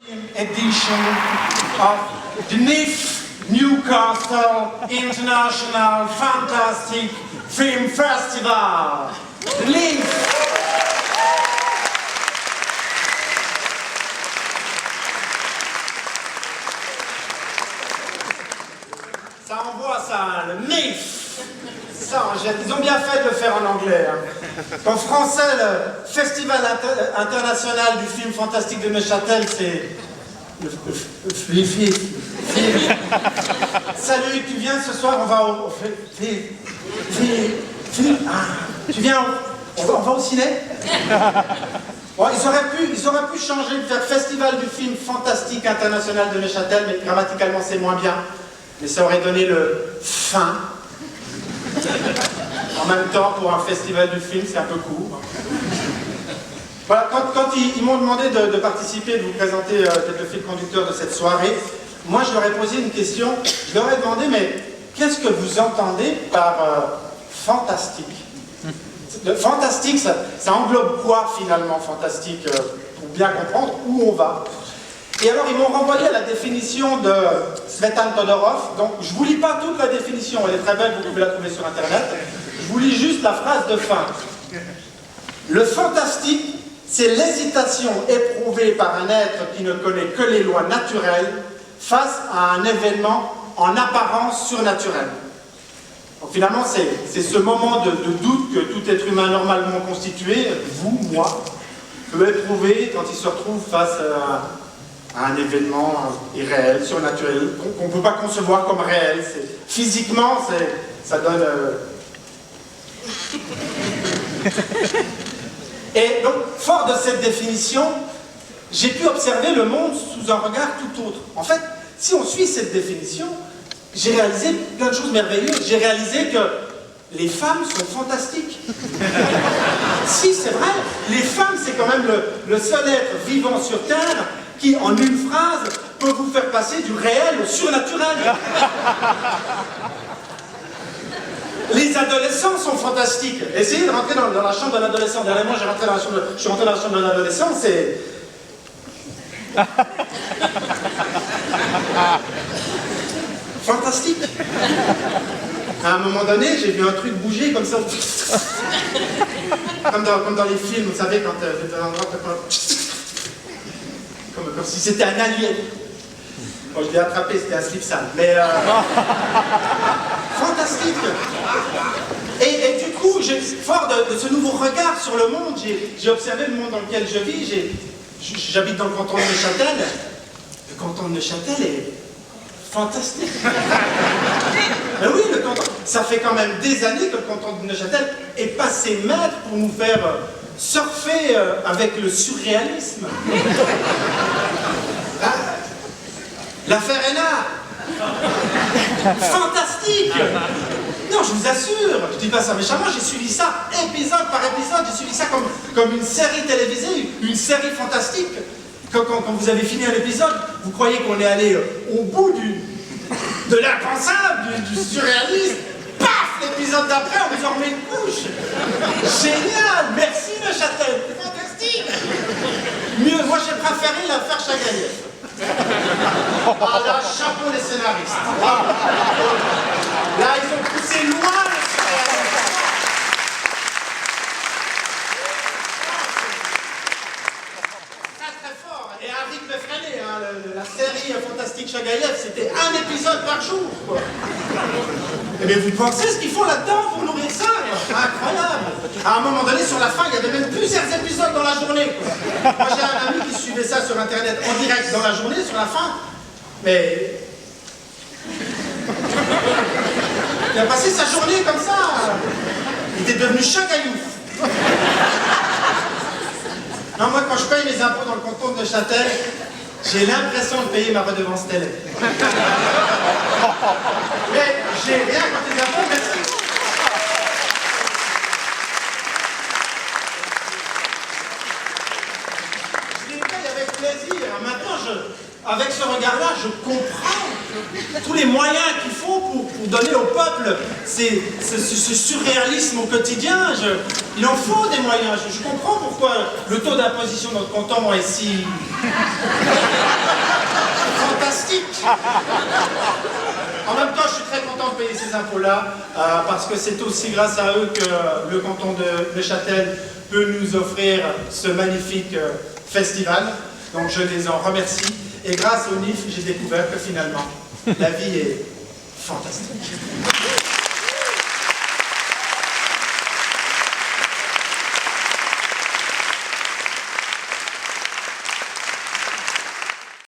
Edition of the NIF Newcastle International Fantastic Film Festival. NIF. Ça envoie ça, le NIF. Ça, ils ont bien fait de le faire en anglais. En français, le Festival international du film fantastique de Neuchâtel, c'est... Salut, tu viens ce soir, on va au... tu viens on va au ciné. Bon, ils auraient pu changer, faire Festival du film fantastique international de Neuchâtel, mais grammaticalement c'est moins bien. Mais ça aurait donné le fin. En même temps, pour un festival du film, c'est un peu court. Voilà, quand ils m'ont demandé de participer, de vous présenter d'être le fil conducteur de cette soirée, moi je leur ai posé une question. Je leur ai demandé, mais qu'est-ce que vous entendez par fantastique? Le fantastique, ça englobe quoi finalement, fantastique, pour bien comprendre où on va? Et alors ils m'ont renvoyé à la définition de Svetan Todorov. Donc je ne vous lis pas toute la définition, elle est très belle, vous pouvez la trouver sur internet. Je vous lis juste la phrase de fin. Le fantastique, c'est l'hésitation éprouvée par un être qui ne connaît que les lois naturelles face à un événement en apparence surnaturel. Donc finalement, c'est ce moment de doute que tout être humain normalement constitué, vous, moi, peut éprouver quand il se retrouve face à un événement irréel, surnaturel, qu'on ne peut pas concevoir comme réel. Physiquement, ça donne... Et donc, fort de cette définition, j'ai pu observer le monde sous un regard tout autre. En fait, si on suit cette définition, j'ai réalisé plein de choses merveilleuses. J'ai réalisé que les femmes sont fantastiques. Si, c'est vrai, les femmes, c'est quand même le seul être vivant sur Terre qui, en une phrase, peut vous faire passer du réel au surnaturel. Les adolescents sont fantastiques. Essayez de rentrer dans la chambre d'un adolescent. Dernièrement, je suis rentré dans la chambre d'un adolescent, c'est... fantastique. À un moment donné, j'ai vu un truc bouger comme ça. Comme dans les films, vous savez, quand vous êtes à un endroit comme si c'était un alien. Bon, je l'ai attrapé, c'était un slip sale. Mais... fantastique. Et du coup, fort de ce nouveau regard sur le monde, j'ai observé le monde dans lequel je vis. J'habite dans le canton de Neuchâtel. Le canton de Neuchâtel est fantastique. Mais oui, le canton, ça fait quand même des années que le canton de Neuchâtel est passé maître pour nous faire surfer avec le surréalisme. L'affaire Hénard. Fantastique. Non, je vous assure, je dis pas ça méchamment, j'ai suivi ça épisode par épisode, j'ai suivi ça comme une série télévisée, une série fantastique. Quand vous avez fini un épisode, vous croyez qu'on est allé au bout de l'impensable, du surréalisme. Paf, l'épisode d'après, on vous en remet une couche. Génial, merci Neuchâtel, fantastique. Mieux, moi j'ai préféré l'affaire Chagaïev. Ah là, chapeau les scénaristes. Là, ils ont poussé loin le surréalisme. Très fort. Et avec Befréné, la série Fantastique Chagaïev, c'était un épisode par jour. Mais vous pensez ce qu'ils font là-dedans pour nourrir ça? Incroyable. À un moment donné, sur la fin, il y avait même plusieurs épisodes dans la journée. Moi, j'ai un ami qui suivait ça sur Internet en direct dans la journée, sur la fin. Mais... il a passé sa journée comme ça. Il était devenu Chagayouf. Non, moi, quand je paye mes impôts dans le canton de Neuchâtel, j'ai l'impression de payer ma redevance télé. Mais j'ai rien contre les impôts, merci. Je les paye avec plaisir. Maintenant, avec ce regard-là, je comprends tous les moyens qu'il faut pour donner au peuple ce surréalisme au quotidien. Il en faut des moyens. Je comprends pourquoi le taux d'imposition de notre canton est si fantastique. En même temps, je suis très content de payer ces impôts-là, parce que c'est aussi grâce à eux que le canton de Neuchâtel peut nous offrir ce magnifique festival. Donc je les en remercie. Et grâce au NIF, j'ai découvert que finalement, la vie est fantastique.